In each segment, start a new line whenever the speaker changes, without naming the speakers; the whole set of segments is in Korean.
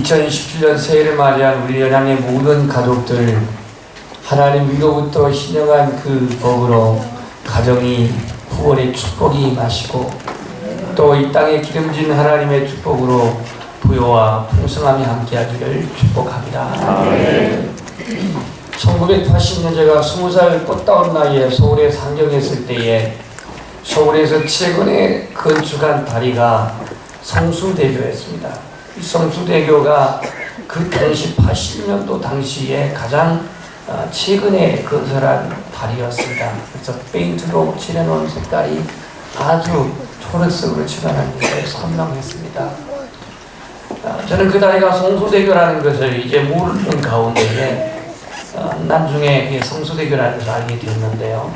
2017년 새해를 맞이한 우리 연합의 모든 가족들, 하나님 위로부터 신령한 그 복으로 가정이 후원의 축복이 마시고 또 이 땅에 기름진 하나님의 축복으로 부요와 풍성함이 함께하기를 축복합니다. 아멘. 1980년 제가 20살 꽃다운 나이에 서울에 상경했을 때에 서울에서 최근에 건축한 다리가 성수대교였습니다. 이 성수대교가 그 당시 80년도 당시에 가장 최근에 건설한 다리였습니다. 그래서 페인트로 칠해놓은 색깔이 아주 초록색으로 칠해놨는데 선명했습니다. 저는 그 다리가 성수대교라는 것을 이제 모르는 가운데에 나중에 성수대교라는 것을 알게 되었는데요.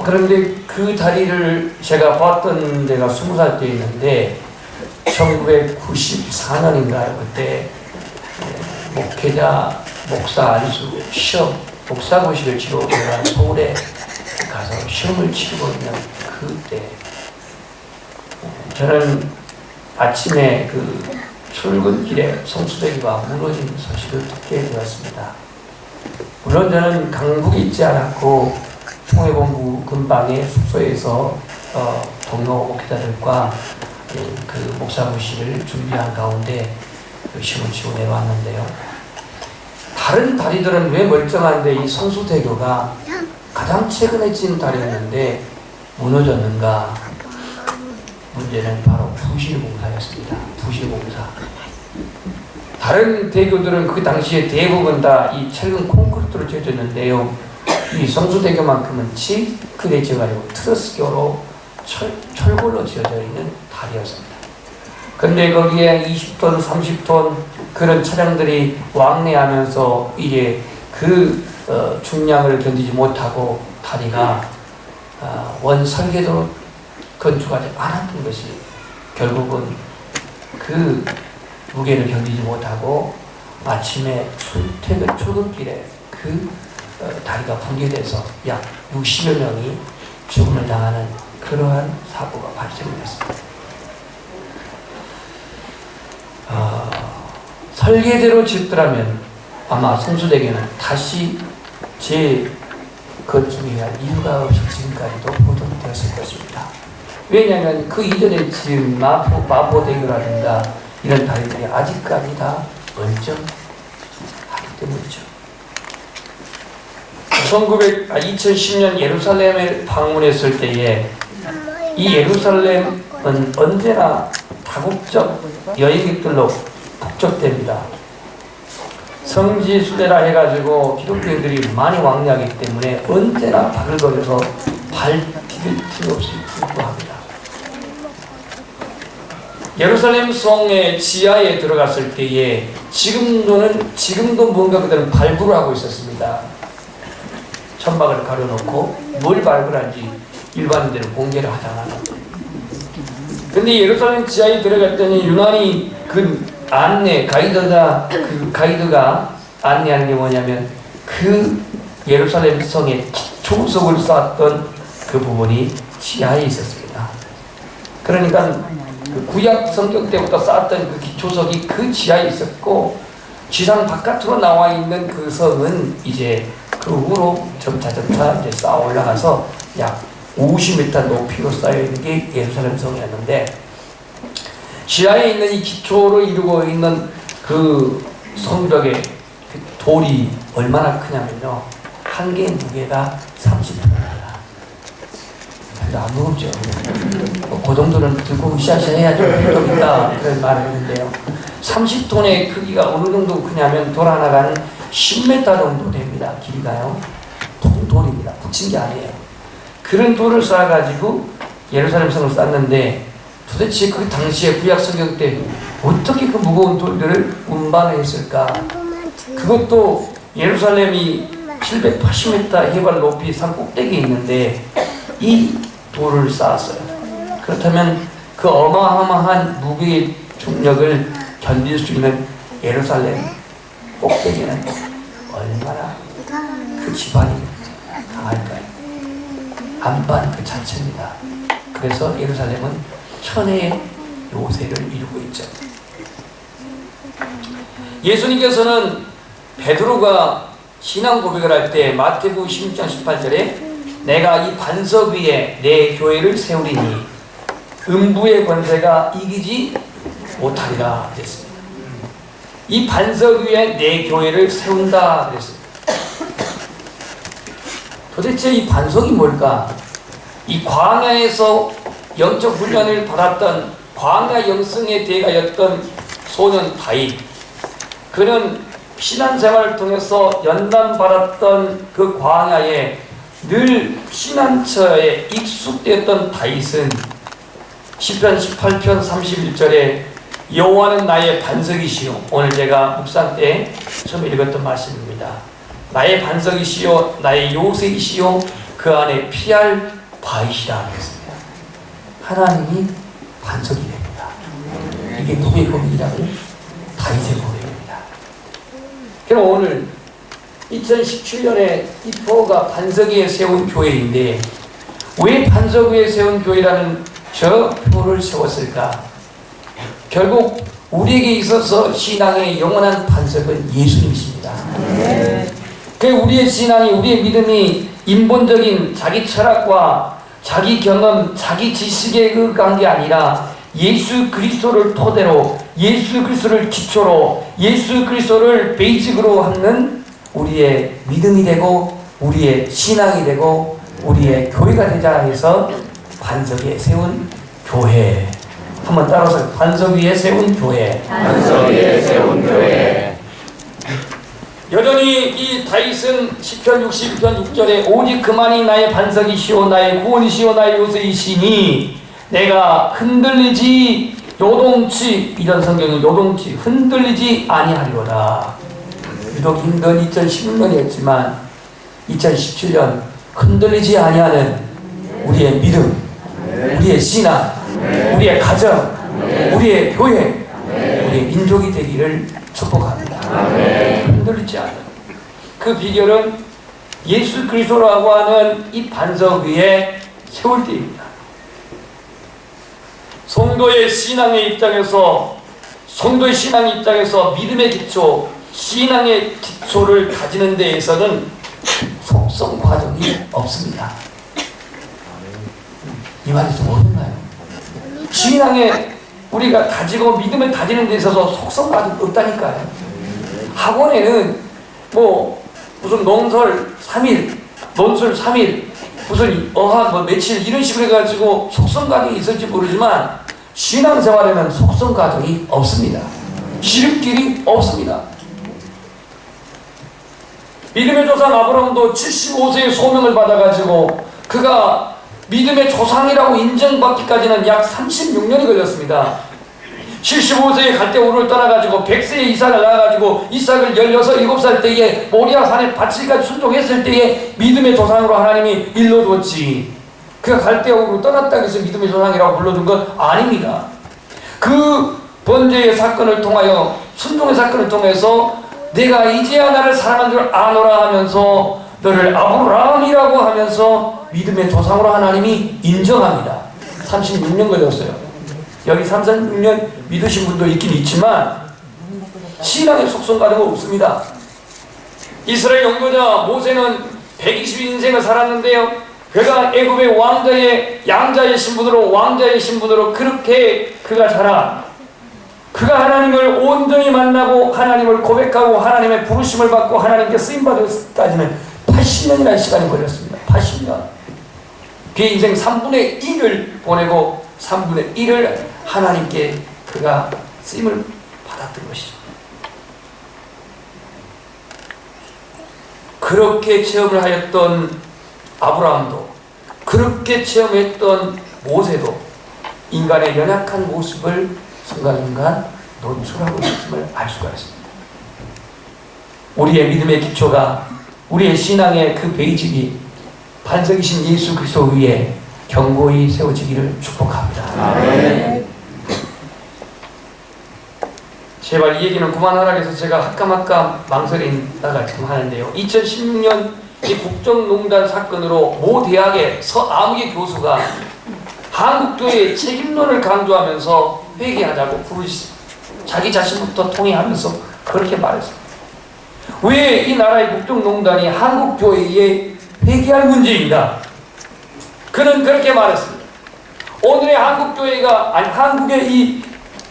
그런데 그 다리를 제가 봤던 데가 20살 때였는데 1994년인가요? 그때 목회자 목사 안수 시험 목사고시를 치러 제가 서울에 가서 시험을 치르고 있는 그때 저는 아침에 그 출근길에 성수대교가 무너진 소식을 듣게 되었습니다. 물론 저는 강북에 있지 않았고 총회본부 근방의 숙소에서 동료 목회자들과 그 목사고시를 준비한 가운데 그 시험을 치고 내려왔는데요. 다른 다리들은 왜 멀쩡한데 이 성수대교가 가장 최근에 진 다리였는데 무너졌는가? 문제는 바로 부실공사였습니다. 부실공사. 다른 대교들은 그 당시에 대부분 다 이 철근 콘크리트로 지어졌는데요. 이 성수대교만큼은 층크대 지어가지고 트러스교로 철골로 지어져 있는 다리였습니다. 근데 거기에 20톤, 30톤 그런 차량들이 왕래하면서 이게 그 중량을 견디지 못하고 다리가 원 설계도로 건축하지 않았던 것이 결국은 그 무게를 견디지 못하고 아침에 출근길에 그 다리가 붕괴돼서 약 60여 명이 죽음을 당하는 그러한 사고가 발생됐습니다. 설계대로 짓더라면 아마 성수대교는 다시 재건축에 대한 이유가 없이 지금까지도 보존되었을 것입니다. 왜냐하면 그 이전에 지은 마포대교라든가 이런 다리들이 아직까지 다 멀쩡하기 때문이죠. 2010년 예루살렘을 방문했을 때에 이 예루살렘은 언제나 다국적 여행객들로 북적됩니다. 성지순례라 해가지고 기독교인들이 많이 왕래하기 때문에 언제나 바글거려서 발 디딜 틈 없이 불구합니다. 예루살렘 성의 지하에 들어갔을 때에 지금도 뭔가 그들은 발굴을 하고 있었습니다. 천막을 가려놓고 뭘 발굴한지 일반인들은 공개를 하지 않았는데, 근데 예루살렘 지하에 들어갔더니 유난히 그 가이드가 안내하는 게 뭐냐면 그 예루살렘 성의 기초석을 쌓았던 그 부분이 지하에 있었습니다. 그러니까 그 구약 성경 때부터 쌓았던 그 기초석이 그 지하에 있었고, 지상 바깥으로 나와 있는 그 성은 이제 그 후로 점차 이제 쌓아 올라가서 약 50m 높이로 쌓여 있는 게 예루살렘 성이었는데, 지하에 있는 이 기초로 이루고 있는 그 성벽의 그 돌이 얼마나 크냐면요, 한 개의 무게가 30톤입니다. 안 무겁죠. 그 정도는 들고 으쌰으쌰 해야 좀 필요가 있다, 그런 말을 했는데요. 30톤의 크기가 어느 정도 크냐면 돌 하나가 10m 정도 됩니다. 길이가요. 돌입니다. 붙인 게 아니에요. 그런 돌을 쌓아가지고 예루살렘 성을 쌓는데, 도대체 그 당시에 구약 성경 때 어떻게 그 무거운 돌들을 운반했을까? 그것도 예루살렘이 780m 해발 높이 산 꼭대기에 있는데 이 돌을 쌓았어요. 그렇다면 그 어마어마한 무게의 중력을 견딜 수 있는 예루살렘 꼭대기는 얼마나 그 지반이 강할까요? 안반 그 자체입니다. 그래서 예루살렘은 천혜의 요새를 이루고 있죠. 예수님께서는 베드로가 신앙 고백을 할 때 마태복음 16장 18절에 내가 이 반석 위에 내 교회를 세우리니 음부의 권세가 이기지 못하리라 그랬습니다. 이 반석 위에 내 교회를 세운다 그랬습니다. 도대체 이 반석이 뭘까? 이 광야에서 영적 훈련을 받았던 광야 영성의 대가였던 소년 다윗, 그는 신앙생활을 통해서 연단받았던 그 광야에 늘 피난처에 익숙되었던 다윗은 시편 18편 31절에 여호와는 나의 반석이시요, 오늘 제가 묵상 때 처음 읽었던 말씀입니다. 나의 반석이시요 나의 요새이시요 그 안에 피할 바이시라 했습니다. 하나님이 반석이 됩니다. 이게 누구의 고백이라고요? 다윗의 고백입니다. 그럼 오늘 2017년에 이 표가 반석 위에 세운 교회인데 왜 반석 위에 세운 교회라는 저 표를 세웠을까? 결국 우리에게 있어서 신앙의 영원한 반석은 예수님이십니다. 그 우리의 신앙이, 우리의 믿음이 인본적인 자기 철학과 자기 경험, 자기 지식에 의한 게 아니라 예수 그리스도를 토대로, 예수 그리스도를 기초로, 예수 그리스도를 베이직으로 하는 우리의 믿음이 되고 우리의 신앙이 되고 우리의 교회가 되자 해서 반석 위에 세운 교회. 한번 따라서 반석 위에 세운 교회.
반석 위에 세운 교회.
여전히 이 다윗은 시편 62편 6절에 오직 그만이 나의 반석이시오 나의 구원이시오 나의 요새이시니 내가 흔들리지 요동치, 이런 성경은 요동치 흔들리지 아니하리로다. 유독 힘든 2016년이었지만 2017년 흔들리지 아니하는 우리의 믿음, 우리의 신앙, 우리의 가정, 우리의 교회, 우리의 민족이 되기를 축복합니다. 흔들리지 않는 그 비결은 예수 그리스도라고 하는 이 반석 위에 세울 때입니다. 성도의 신앙의 입장에서, 성도의 신앙의 입장에서 믿음의 기초, 신앙의 기초를 가지는 데에서는 속성 과정이 없습니다. 이 말이 좀 어렵나요? 신앙에 우리가 가지고 믿음을 다지는 데 있어서 속성 과정이 없다니까요. 학원에는 뭐 무슨 논설 3일, 논술 3일, 무슨 어학 뭐 며칠 이런 식으로 해가지고 속성 과정이 있을지 모르지만 신앙생활에는 속성 과정이 없습니다. 지름길이 없습니다. 믿음의 조상 아브라함도 75세의 소명을 받아가지고 그가 믿음의 조상이라고 인정받기까지는 약 36년이 걸렸습니다. 75세에 갈대우를 떠나가지고 100세에 이삭을 낳아가지고 이삭을 16, 7살 때에 모리아 산에 바치기까지 순종했을 때에 믿음의 조상으로 하나님이 일러줬지. 그가 갈대우를 떠났다고 해서 믿음의 조상이라고 불러준 건 아닙니다. 그 번제의 사건을 통하여, 순종의 사건을 통해서 내가 이제야 나를 사랑한 줄 아노라 하면서 너를 아브라함이라고 하면서 믿음의 조상으로 하나님이 인정합니다. 36년 걸렸어요. 여기 36년 믿으신 분도 있긴 있지만 신앙의 속성 과정은 없습니다. 이스라엘 영도자 모세는 120인생을 살았는데요, 그가 애굽의 왕자의 양자의 신분으로, 왕자의 신분으로 그렇게 그가 자라, 그가 하나님을 온전히 만나고 하나님을 고백하고 하나님의 부르심을 받고 하나님께 쓰임받을 때까지는 80년이라는 시간이 걸렸습니다. 80년. 그의 인생 3분의 1을 보내고 3분의 1을 하나님께 그가 쓰임을 받았던 것이죠. 그렇게 체험을 하였던 아브라함도, 그렇게 체험했던 모세도 인간의 연약한 모습을 순간순간 노출하고 있음을 알 수가 있습니다. 우리의 믿음의 기초가, 우리의 신앙의 그 베이직이 반석이신 예수 그리스도 위에 견고히 세워지기를 축복합니다. 아멘. 제발 이 얘기는 그만하라 해서 제가 학감학감 망설이다가 지금 하는데요. 2016년 이 국정농단 사건으로 모 대학의 서아무개 교수가 한국교회의 책임론을 강조하면서 회개하자고 부르짖습니다. 자기 자신부터 통회하면서 그렇게 말했습니다. 왜 이 나라의 국정농단이 한국교회에 회개할 문제입니다. 그는 그렇게 말했습니다. 오늘의 한국교회가, 아니 한국의 이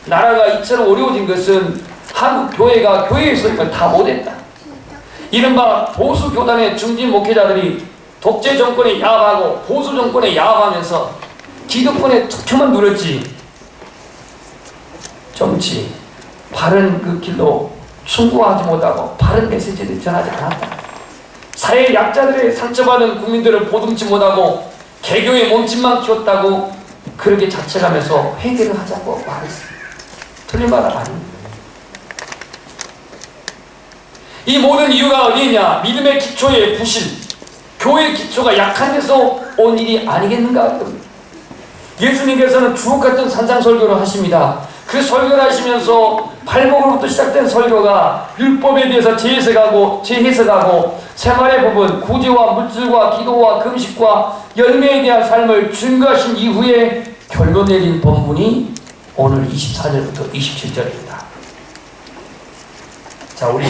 나라가 이처럼 어려워진 것은 한국교회가 교회에서 이걸 다 못했다. 이른바 보수교단의 중진 목회자들이 독재 정권에 야합하고 보수 정권에 야합하면서 기득권의 투표만 누렸지 정치, 바른 그 길로 충고하지 못하고 바른 메시지를 전하지 않았다. 사회 약자들의 상처받은 국민들을 보듬지 못하고 개교의 몸집만 키웠다고 그렇게 자책하면서 회개를 하자고 말했습니다. 틀린 말 아닙니다. 이 모든 이유가 어디냐? 믿음의 기초의 부실, 교회의 기초가 약한 데서 온 일이 아니겠는가? 예수님께서는 주옥같은 산상설교를 하십니다. 그 설교를 하시면서 발목으로부터 시작된 설교가 율법에 대해서 재해석하고 생활의 부분, 구제와 물질과 기도와 금식과 열매에 대한 삶을 증거하신 이후에 결론 내린 본문이 오늘 24절부터 27절입니다. 자, 우리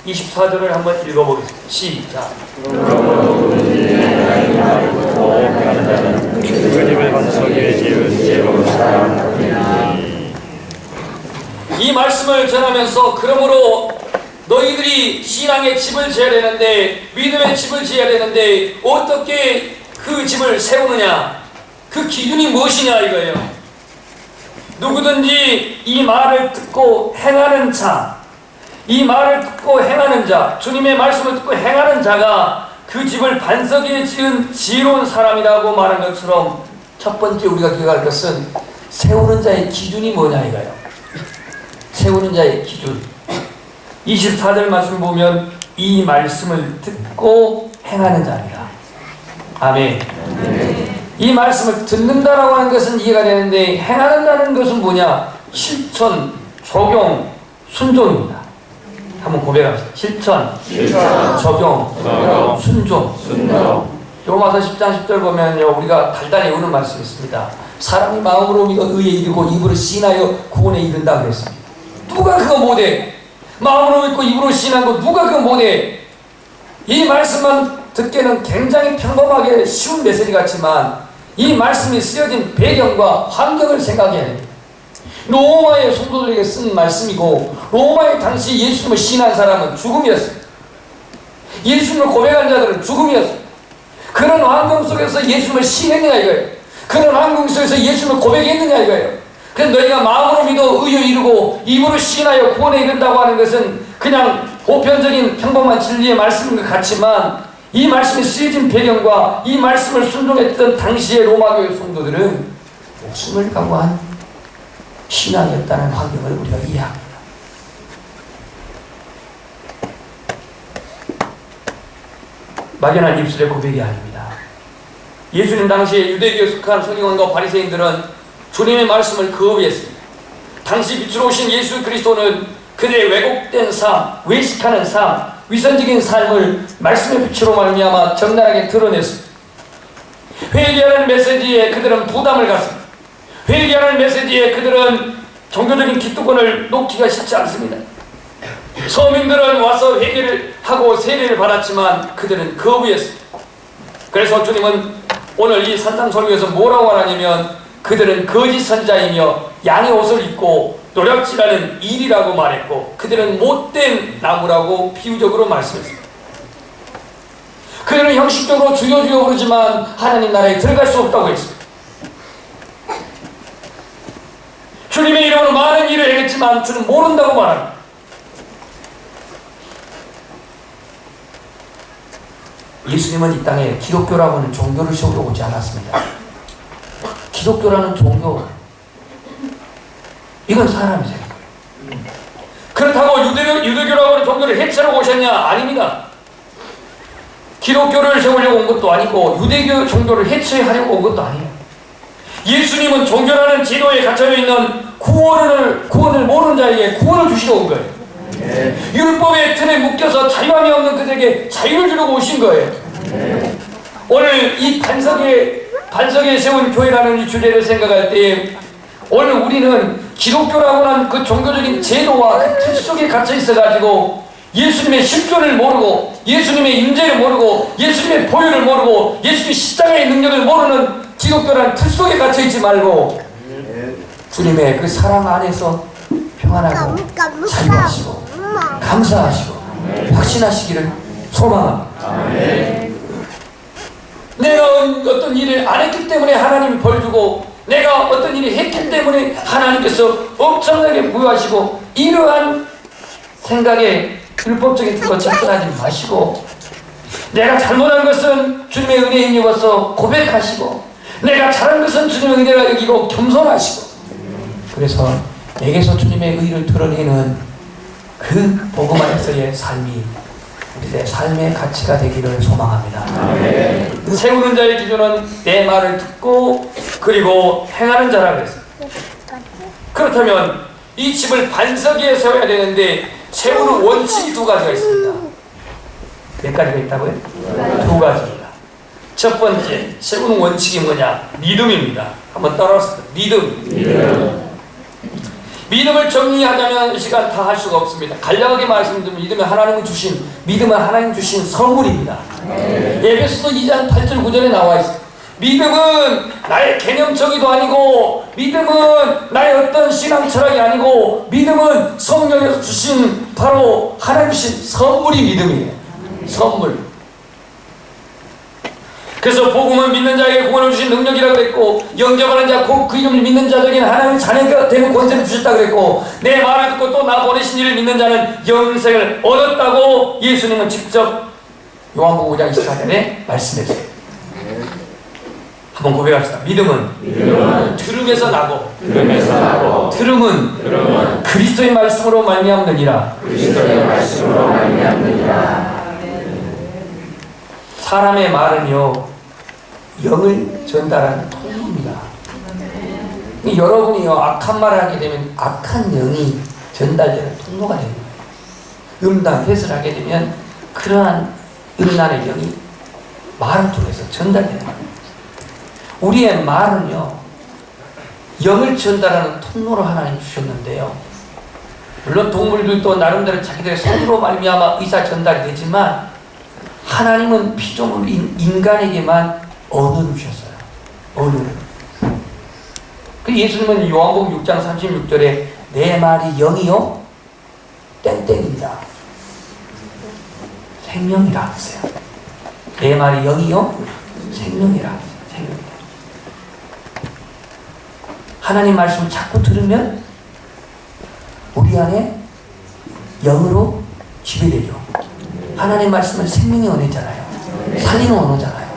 24절을 한번 읽어보겠습니다. 시작.
주님의 반석에 지은 지혜로운 사람.
이 말씀을 전하면서 그러므로 너희들이 신앙의 집을 지어야 되는데, 믿음의 집을 지어야 되는데 어떻게 그 집을 세우느냐, 그 기준이 무엇이냐 이거예요. 누구든지 이 말을 듣고 행하는 자, 이 말을 듣고 행하는 자, 주님의 말씀을 듣고 행하는 자가 그 집을 반석에 지은 지혜로운 사람이라고 말한 것처럼 첫 번째 우리가 기억할 것은 세우는 자의 기준이 뭐냐 이거예요. 세우는 자의 기준. 24절 말씀 보면 이 말씀을 듣고 행하는 자입니다. 아멘. 이 말씀을 듣는다라고 하는 것은 이해가 되는데 행하는다는 것은 뭐냐? 실천, 적용, 순종입니다. 한번 고백합시다. 실천, 적용, 순종. 로마서 10장 10절 보면요, 우리가 달달이 우는 말씀이 있습니다. 사람이 마음으로 믿어 의에 이르고 입으로 시인하여 구원에 이른다 그랬습니다. 누가 그거 못해? 마음으로 믿고 입으로 시인한 거 누가 그거 못해? 이 말씀만 듣기에는 굉장히 평범하게 쉬운 메시지 같지만 이 말씀이 쓰여진 배경과 환경을 생각해야 됩니다. 로마의 성도들에게 쓴 말씀이고, 로마의 당시 예수님을 시인한 사람은 죽음이었어요. 예수님을 고백한 자들은 죽음이었어요. 그런 환경 속에서 예수님을 시인했느냐 이거예요. 그런 환경 속에서 예수님을 고백했느냐 이거예요. 그래서 너희가 마음으로 믿어 의에 이르고 입으로 시인하여 구원에 이른다고 하는 것은 그냥 보편적인 평범한 진리의 말씀인 것 같지만, 이 말씀이 쓰여진 배경과 이 말씀을 순종했던 당시의 로마교회 성도들은 목숨을 각오한 신앙이었다는 환경을 우리가 이해합니다. 막연한 입술의 고백이 아닙니다. 예수님 당시에 유대교에 속한 서기관과 바리새인들은 주님의 말씀을 거부했습니다. 당시 빛으로 오신 예수 그리스도는 그들의 왜곡된 삶, 외식하는 삶, 위선적인 삶을 말씀의 빛으로 말미암아 적나라하게 드러냈습니다. 회개하는 메시지에 그들은 부담을 갖습니다. 회개하는 메시지에 그들은 종교적인 기득권을 놓기가 쉽지 않습니다. 서민들은 와서 회개를 하고 세례를 받았지만 그들은 거부했습니다. 그래서 주님은 오늘 이 산상설교에서 뭐라고 하냐면 그들은 거짓 선자이며 양의 옷을 입고 노략질하는 일이라고 말했고, 그들은 못된 나무라고 비유적으로 말씀했습니다. 그들은 형식적으로 주여 주여 부르지만 하나님 나라에 들어갈 수 없다고 했습니다. 주님의 이름으로 많은 일을 행했지만 주는 모른다고 말합니다. 예수님은 이 땅에 기독교라고 하는 종교를 세우러 오지 않았습니다. 기독교라는 종교, 이건 사람이 세운 거예요. 그렇다고 유대교라고 하는 종교를 해체하러 오셨냐? 아닙니다. 기독교를 세우려고 온 것도 아니고 유대교 종교를 해체하려고 온 것도 아니에요. 예수님은 종교라는 제도에 갇혀 있는 구원을 모르는 자에게 구원을 주시러 온 거예요. 율법의 틀에 묶여서 자유함이 없는 그들에게 자유를 주려고 오신 거예요. 오늘 이 반석에 세운 교회라는 이 주제를 생각할 때 오늘 우리는 기독교라고 하는 그 종교적인 제도와 그 틀 속에 갇혀 있어가지고 예수님의 실존을 모르고 예수님의 임재를 모르고 예수님의 보혈을 모르고 예수님의 십자가의 능력을 모르는 기독교라는 틀 속에 갇혀 있지 말고 주님의 그 사랑 안에서 평안하고 자유하시고 감사하시고 확신하시기를 소망합니다. 내가 어떤 일을 안 했기 때문에 하나님이 벌 주고 내가 어떤 일을 했기 때문에 하나님께서 엄청나게 부여하시고 이러한 생각에 율법적인 틀로 접근하지 마시고 내가 잘못한 것은 주님의 은혜에 힘입어서 고백하시고 내가 잘한 것은 주님의 은혜라 여기고 겸손하시고 그래서 내게서 주님의 의를 드러내는 그 복음 안에서의 삶이 우리의 삶의 가치가 되기를 소망합니다. 세우는 자의 기준은 내 말을 듣고 그리고 행하는 자라고 했습니다. 그렇다면 이 집을 반석 위에 세워야 되는데 세우는 원칙이 두 가지가 있습니다. 몇 가지가 있다고요? 두 가지입니다. 첫 번째 세우는 원칙이 뭐냐? 믿음입니다. 한번 따라하세요. 믿음을 정리하자면 이 시간 다 할 수가 없습니다. 간략하게 말씀드리면 믿음은 하나님 주신 선물입니다. 에베소서 2장 8절 9절에 나와 있습니다. 믿음은 나의 개념적이도 아니고 믿음은 나의 어떤 신앙 철학이 아니고 믿음은 성령에서 주신 바로 하나님 주신 선물이 믿음이에요. 선물. 그래서 복음은 믿는 자에게 구원을 주신 능력이라고 그랬고 영접하는 자 곧 그 이름을 믿는 자들에게는 하나님의 자녀가 되는 권세를 주셨다고 그랬고 내 말을 듣고 또 나 보내신 이를 믿는 자는 영생을 얻었다고 예수님은 직접 요한복음 5장 24절에 말씀했어요. 한번 고백합시다. 믿음은 들음에서 나고 들음은 그리스도의 말씀으로 말미암느니라. 사람의 말은요 영을 전달하는 통로입니다. 여러분이요 악한 말을 하게 되면 악한 영이 전달되는 통로가 되는 거예요. 음란 폐설을 하게 되면 그러한 음란의 영이 말을 통해서 전달되는 거예요. 우리의 말은요 영을 전달하는 통로로 하나님 주셨는데요. 물론 동물들도 나름대로 자기들의 손으로 말미암아 의사 전달이 되지만 하나님은 피조물 인간에게만 언어를 주셨어요. 언어를. 그 예수님은 요한복음 6장 36절에 내 말이 영이요 땡땡입니다. 생명이라 했어요. 내 말이 영이요 생명이라 했어요. 생명이다. 하나님 말씀을 자꾸 들으면 우리 안에 영으로 지배되죠. 하나님 말씀은 생명의 언어잖아요. 살리는 언어잖아요.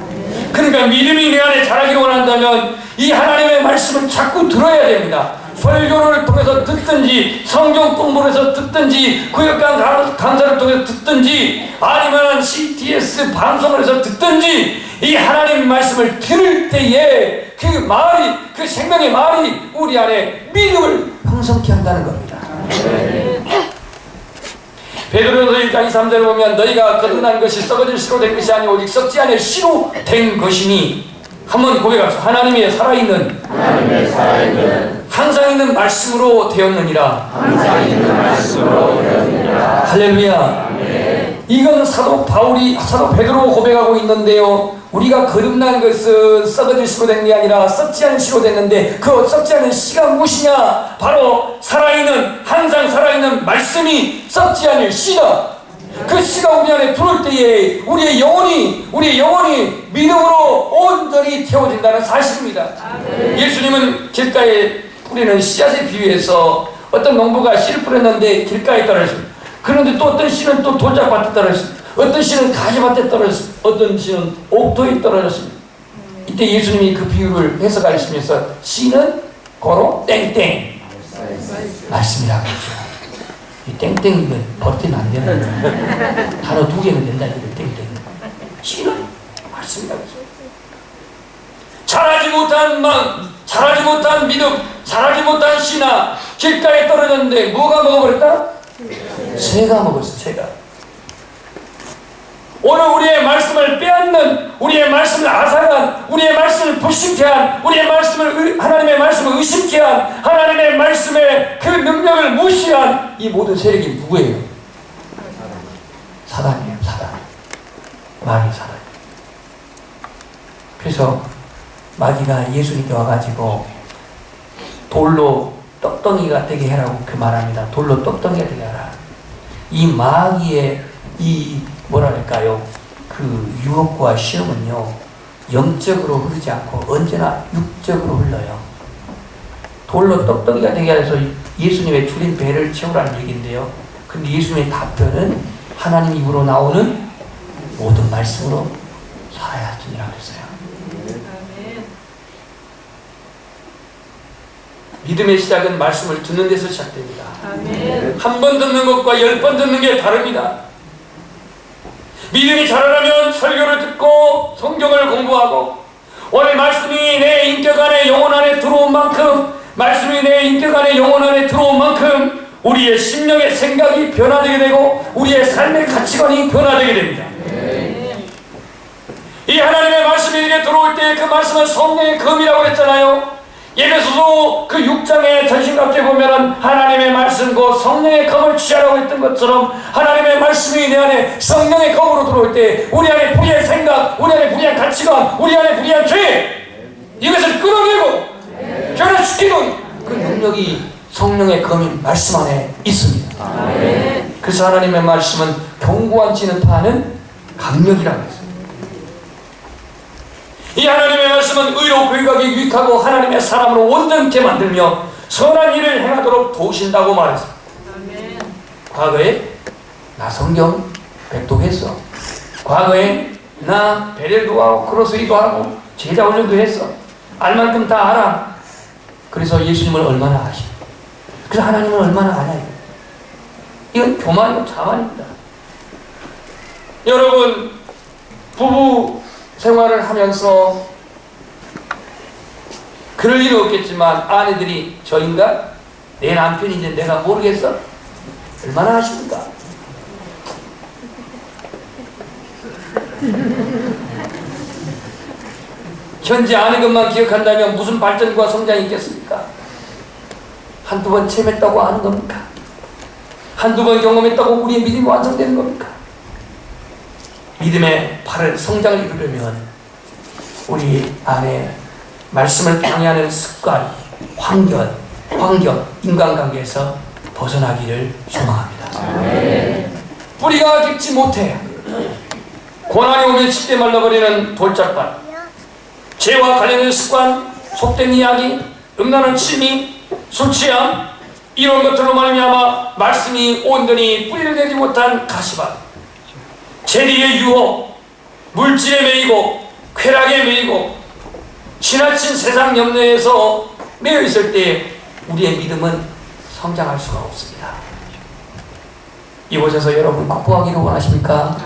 그러니까 믿음이 내 안에 자라기를 원한다면 이 하나님의 말씀을 자꾸 들어야 됩니다. 설교를 통해서 듣든지 성경 공부를 해서 듣든지 구역강 강사를 통해서 듣든지 아니면 CTS 방송을 해서 듣든지 이 하나님의 말씀을 들을 때에 그 말이 그 생명의 말이 우리 안에 믿음을 형성케 한다는 겁니다. 베드로서 1장 2, 3절을 보면 너희가 거듭난 것이 썩어질 씨로 된 것이 아니오 오직 썩지 않을 씨로 된 것이니 한번 고백합시다. 하나님의 살아있는 항상 있는 말씀으로 되었느니라. 할렐루야. 이건 사도 베드로 고백하고 있는데요. 우리가 거듭난 것은 썩어질 씨로 된 게 아니라 썩지 않은 씨로 됐는데 그 썩지 않은 씨가 무엇이냐? 바로 살아있는 항상 살아있는 말씀이 썩지 않을 씨다. 그 씨가 우리 안에 들어올 때에 우리의 영혼이 믿음으로 온전히 채워진다는 사실입니다. 예수님은 길가에 뿌리는 씨앗에 비유해서 어떤 농부가 씨를 뿌렸는데 길가에 떨어졌습니다. 그런데 또 어떤 씨는 또 돌짝밭에 떨어졌습니다. 어떤 씨는 가지밭에 떨어졌습니다. 어떤 씨는 옥토에 떨어졌습니다. 이때 예수님이 그 비유를 해석하시면서 씨는 고로 땡땡 말씀이라고 했죠. 이 땡땡이는 버티면 안 되는 거예요. 단어 두 개는 된다 이거 땡땡. 씨는 말씀이라고 했죠. 자라지 못한 믿음, 자라지 못한 씨나 길가에 떨어졌는데 뭐가 먹어버렸다? 새가 먹었어. 새가. 오늘 우리의 말씀을 빼앗는, 우리의 말씀을 앗아간, 우리의 말씀을 불신케 한, 우리의 말씀을 하나님의 말씀을 의심케 한, 하나님의 말씀의 그 능력을 무시한 이 모든 세력이 누구예요? 사단이에요. 사단. 마귀 사단. 그래서 마귀가 예수님께 와가지고 돌로 떡덩이가 되게 해라고 그 말합니다. 돌로 떡덩이가 되게 하라. 이 마귀의 이 뭐랄까요? 그 유혹과 시험은요, 영적으로 흐르지 않고 언제나 육적으로 흘러요. 돌로 떡덩이가 되게 해서 예수님의 줄인 배를 채우라는 얘기인데요. 근데 예수님의 답변은 하나님 입으로 나오는 모든 말씀으로 살아야 하니라고 했어요. 믿음의 시작은 말씀을 듣는 데서 시작됩니다. 한 번 듣는 것과 10번 듣는 게 다릅니다. 믿음이 자라려면 설교를 듣고 성경을 공부하고, 오늘 말씀이 내 인격 안에 영혼 안에 들어온 만큼, 말씀이 내 인격 안에 영혼 안에 들어온 만큼 우리의 심령의 생각이 변화되게 되고 우리의 삶의 가치관이 변화되게 됩니다. 이 하나님의 말씀이 이렇게 들어올 때 그 말씀은 성령의 검이라고 했잖아요. 예배소서 그 6장의 전신갑주에 보면은 하나님의 말씀 곧 성령의 검을 취하라고 했던 것처럼, 하나님의 말씀이 내 안에 성령의 검으로 들어올 때 우리 안에 불의한 생각, 우리 안에 불의한 가치관, 우리 안에 불의한 죄, 이것을 끊어내고 변화시키는 그 능력이 성령의 검인 말씀 안에 있습니다. 그래서 하나님의 말씀은 견고한 진흙파는 강력이라고 했습니다. 이 하나님의 말씀은 의로 불가게 유익하고 하나님의 사람으로 온전케 만들며 선한 일을 행하도록 도우신다고 말했습니다. 과거에 나 성경 백독했어. 과거에 나 베델도 하고 크로스기도 하고 제자 훈련도 했어. 알만큼 다 알아. 그래서 예수님을 얼마나 아십니까? 그래서 하나님을 얼마나 아냐. 이건 교만이고 자만입니다. 여러분, 부부 생활을 하면서 그럴 일은 없겠지만 아내들이 저 인간? 내 남편인지 내가 모르겠어? 얼마나 하십니까? 현재 아는 것만 기억한다면 무슨 발전과 성장이 있겠습니까? 한두 번 체험했다고 아는 겁니까? 한두 번 경험했다고 우리의 믿음이 완성되는 겁니까? 믿음의 바른 성장을 이루려면 우리 안에 말씀을 방해하는 습관, 환경, 인간관계에서 벗어나기를 소망합니다. 뿌리가 깊지 못해 고난이 오면 쉽게 말라버리는 돌짝밭, 죄와 관련된 습관, 속된 이야기, 음란한 취미, 술 취함, 이런 것들로 말미암아 말씀이 온전히 뿌리를 내지 못한 가시밭, 재리의 유혹, 물질에 매이고 쾌락에 매이고 지나친 세상 염려에서 매여 있을 때 우리의 믿음은 성장할 수가 없습니다. 이곳에서 여러분 극복하기를 원하십니까?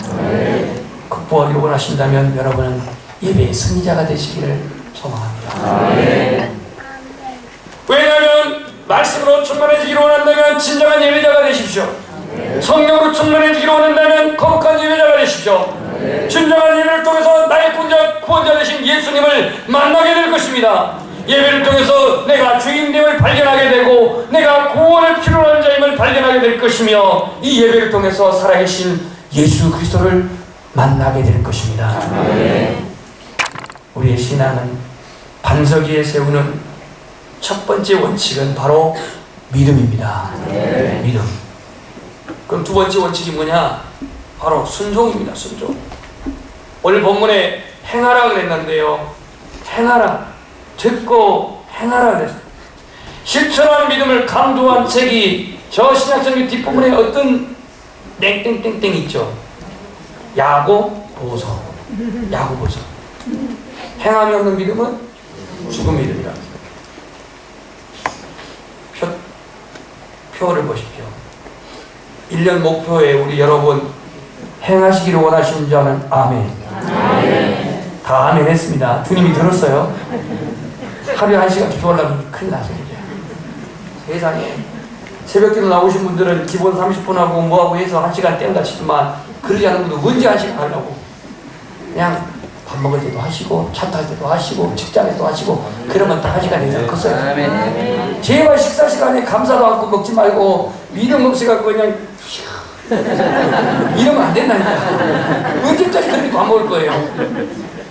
극복하기를 원하신다면 여러분은 예배의 승리자가 되시기를 소망합니다. 왜냐하면 말씀으로 충만해지기를 원한다면 진정한 예배자가 되십시오. 성령으로 충만해지기를 원한다면 거룩한 예배자가 되십시오. 진정한 예배를 통해서 나의 구원자 되신 예수님을 만나게 될 것입니다. 예배를 통해서 내가 주인됨을 발견하게 되고 내가 구원을 필요로 하는 자임을 발견하게 될 것이며, 이 예배를 통해서 살아계신 예수 그리스도를 만나게 될 것입니다. 우리의 신앙은 반석 위에 세우는 첫 번째 원칙은 바로 믿음입니다. 믿음. 그럼 두 번째 원칙이 뭐냐? 바로 순종입니다. 순종. 오늘 본문에 행하라 그랬는데요, 행하라, 듣고 행하라 그랬어요. 실천하는 믿음을 강조한 책이 저 신약성경 뒷부분에 어떤 땡땡땡땡 있죠. 야고보서. 야고보서. 행함이 없는 믿음은 죽은 믿음이다. 표를 보십시오. 1년 목표에 우리 여러분 행하시기를 원하시는 자는 아멘. 다 아멘 했습니다. 주님이 들었어요. 하루에 1시간 기도하려면 큰일 나세요. 세상에 새벽기도 나오신 분들은 기본 30분 하고 뭐하고 해서 1시간 땡다 치지만 그러지 않은 분도 언제 한 시간 하려고. 그냥 밥 먹을 때도 하시고 차 탈 때도 하시고 직장에도 하시고 그러면 다 한 시간이 컸어요. 제발 식사 시간에 감사도 않고 먹지 말고 미련 없이 갖고 그냥 이러면 안 된다니까. 언제까지 그렇게 밥 먹을 거예요?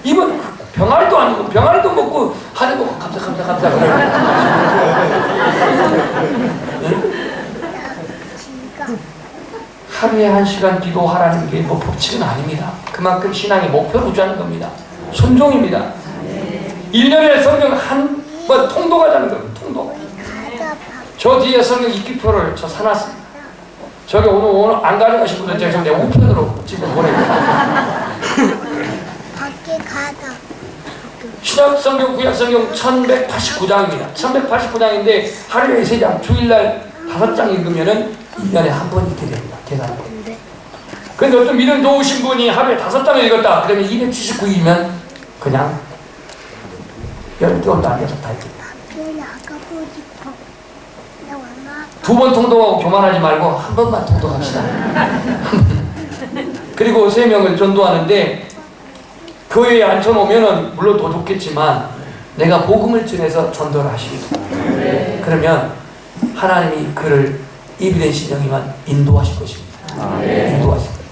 이번 병아리도 아니고 병아리도 먹고 하늘 보고 감사 하루에 1시간 기도하라는 게 뭐 법칙은 아닙니다. 그만큼 신앙의 목표를 유지하는 겁니다. 순종입니다. 1년에 성경 한 번 통독하자는 겁니다. 통독. 저 뒤에 성경 읽기표를 저 사놨습니다. 저기 오늘 안 가져가신 분들 제가 내 우편으로 지금 보내요.
밖에 가다.
신약성경, 구약성경 1189장입니다. 1189장인데 하루에 3장, 주일날 5장 읽으면은 1년에 한 번 읽게 됩니다. 계산은. 근데 어떤 믿음 좋으신 분이 하루에 5장을 읽었다. 그러면 279일이면 그냥 12번도 안 돼서 다 읽습니다.
밖에 나가고 싶어. 나 왕아.
2번 통독하고 교만하지 말고 한 번만 통독합시다. 그리고 3명을 전도하는데 교회에 앉혀놓으면 물론 더 좋겠지만 내가 복음을 전해서 전도를 하십니다. 그러면 하나님이 그를 예비된 신령이만 인도하실 것입니다. 인도하실 거예요.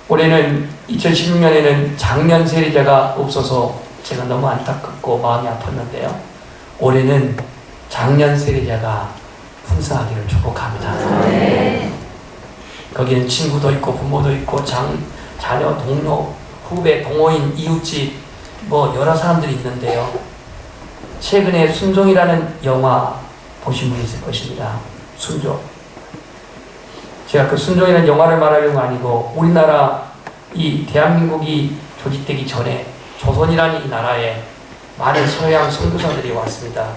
올해는 2016년에는 장년 세례자가 없어서 제가 너무 안타깝고 마음이 아팠는데요. 올해는 장년 세례자가 풍성하기를 축복합니다. 거기는 친구도 있고 부모도 있고 자녀, 동료, 후배, 동호인, 이웃집 뭐 여러 사람들이 있는데요. 최근에 순종이라는 영화 보신 분이 있을 것입니다. 순종. 제가 그 순종이라는 영화를 말하려고 아니고 우리나라 이 대한민국이 조직되기 전에 조선이라는 이 나라에 많은 서양 선교사들이 왔습니다.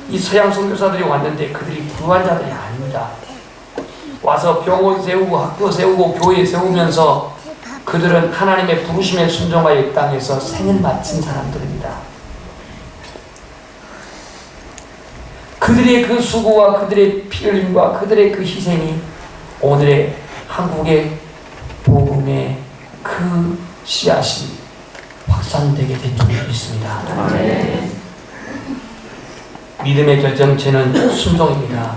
이 서양 선교사들이 왔는데 그들이 불우한 자들이 아닙니다. 와서 병원 세우고 학교 세우고 교회 세우면서 그들은 하나님의 부르심에 순종하여 이 땅에서 생을 마친 사람들입니다. 그들의 그 수고와 그들의 피 흘림과 그들의 그 희생이 오늘의 한국의 복음의 그 씨앗이 확산되게 된 줄 믿습니다. 믿음의 결정체는 순종입니다.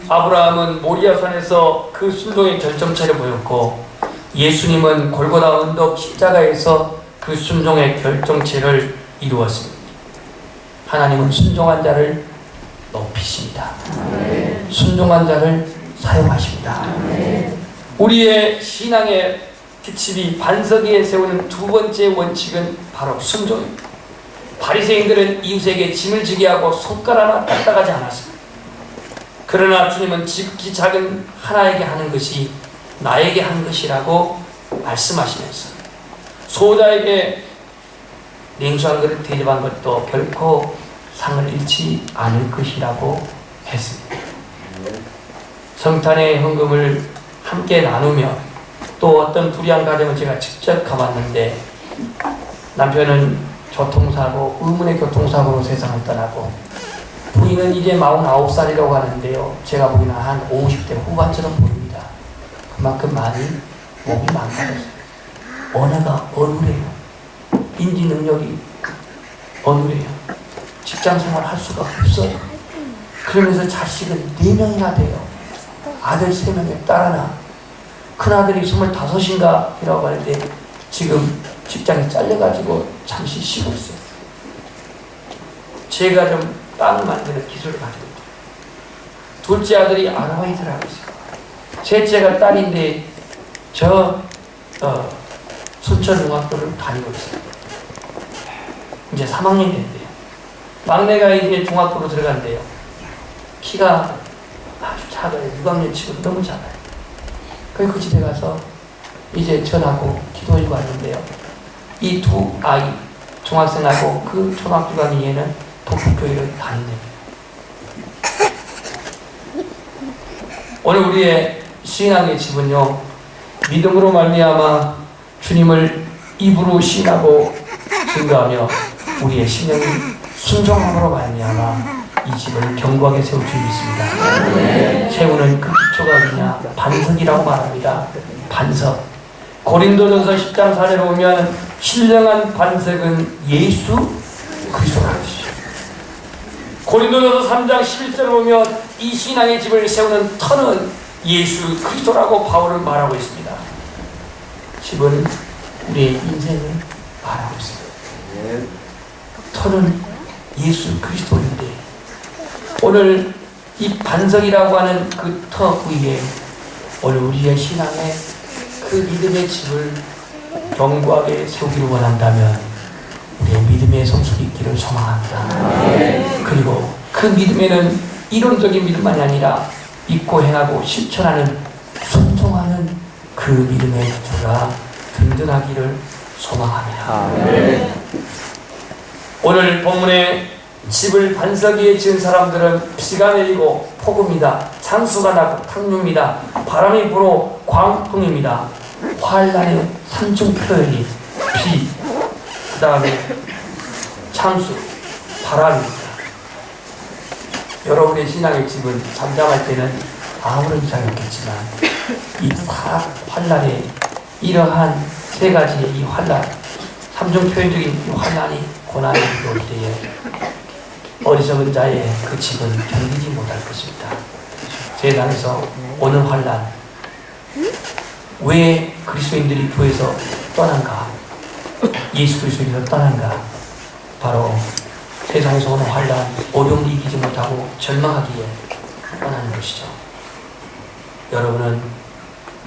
아브라함은 모리아산에서 그 순종의 결정체를 보였고 예수님은 골고다 언덕 십자가에서 그 순종의 결정체를 이루었습니다. 하나님은 순종한 자를 높이십니다. 순종한 자를 사용하십니다. 우리의 신앙의 규칙이 반석 위에 세우는 두 번째 원칙은 바로 순종입니다. 바리새인들은 이웃에게 짐을 지게 하고 손가락 하나 까딱하지 않았습니다. 그러나 주님은 지극히 작은 하나에게 하는 것이 나에게 한 것이라고 말씀하시면서 소자에게 냉수 한 그릇 대접한 것도 결코 상을 잃지 않을 것이라고 했습니다. 성탄의 헌금을 함께 나누며 또 어떤 불의한 가정을 제가 직접 가봤는데 남편은 교통사고, 의문의 교통사고로 세상을 떠나고 부인은 이제 49살이라고 하는데요. 제가 보기에는 한 50대 후반처럼 보입니다. 그만큼 많이 몸이 망가졌어요. 언어가 어눌해요. 인지 능력이 어눌해요. 직장 생활 할 수가 없어요. 그러면서 자식은 4명이나 돼요. 아들 3명에 딸 하나. 큰아들이 25인가 이라고 하는데 지금 직장에 잘려가지고 잠시 쉬고 있어요. 제가 좀 빵을 만드는 기술을 가지고 있어요. 둘째 아들이 아르바이트를 하고 있어요. 셋째가 딸인데 순천중학교를 다니고 있어요. 이제 3학년 됐대요. 막내가 이제 중학교로 들어간대요. 키가 아주 작아요. 6학년 치고 너무 작아요. 그래서 그 집에 가서 이제 전하고 기도하고 왔는데요. 이 두 아이, 중학생하고 그 초등학교 가는 얘는 독립교회를 다닌답니다. 오늘 우리의 신앙의 집은요, 믿음으로 말미암아 주님을 입으로 신하고 증거하며 우리의 신령이 순종함으로 말미암아 이 집을 견고하게 세울 줄 믿습니다. 세우는 그 기초가 어디냐? 반석이라고 말합니다. 반석. 고린도전서 10장 4절에 보면 신령한 반석은 예수 그리스도라는 것이죠. 고린도전서 3장 11절에 보면 이 신앙의 집을 세우는 터는 예수 그리스도라고 바울은 말하고 있습니다. 집은 우리의 인생을 말하고 있습니다. 터는 예수 그리스도인데 오늘 이 반석이라고 하는 그 터 위에 오늘 우리의 신앙의 그 믿음의 집을 견고하게 세우기를 원한다면 우리의 믿음의 성숙이 있기를 소망합니다. 그리고 그 믿음에는 이론적인 믿음만이 아니라 믿고 행하고 실천하는 순종하는 그 믿음의 기초가 든든하기를 소망합니다. 오늘 본문에 집을 반석 위에 지은 사람들은 비가 내리고 폭우입니다. 장수가 나고 탕류입니다. 바람이 불어 광풍입니다. 환란의 삼중 표현이 비, 그 다음에 창수, 바람입니다. 여러분의 신앙의 집은 잠잠할 때는 아무런 이상이 없겠지만 이 다 환란의 이러한 세 가지의 이 환란, 삼중 표현적인 이 환란이 고난이 올 때에 어리석은 자의 그 집은 견디지 못할 것입니다. 세상에서 오는 환란, 왜 그리스도인들이 교회에서 떠난가? 예수 그리스도에서 떠난가? 바로 세상에서 오는 환란, 어려움을 이기지 못하고 절망하기에 떠나는 것이죠. 여러분은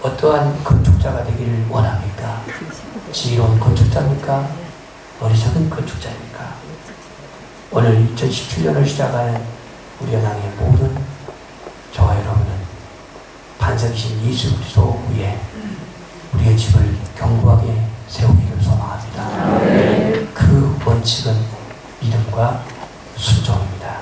어떠한 건축자가 되기를 원합니까? 지혜로운 건축자입니까? 어리석은 건축자입니까? 오늘 2017년을 시작하는 우리 연합의 모든 저와 여러분은 반석이신 예수 그리스도 위에 우리의 집을 견고하게 세우기를 소망합니다. 그 원칙은 믿음과 순종입니다.